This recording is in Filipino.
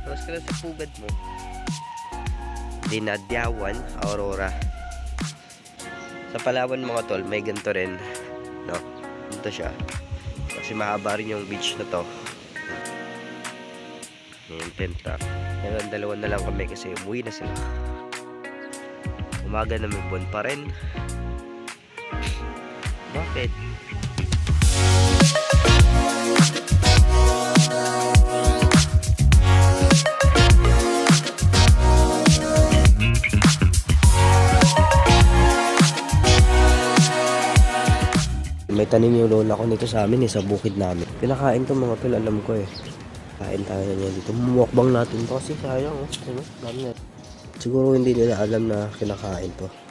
Tapos ka na sa pugad mo. Dinadyawan, Aurora. Sa Palawan mga tol, may ganito rin. No? Ganito siya. Kasi mahaba rin yung beach na to. Yung penta. Ngayon, dalawa na lang kami kasi umuwi na sila. Umaga na may buwan pa rin. Bakit? May tanim yung lola ko nito sa amin sa bukid namin. Pinakain to mga tol, alam ko eh. Kain tayo niya dito. Mumukbang natin to kasi sayang oh. Ano? Dami na. Siguro hindi nila alam na kinakain to.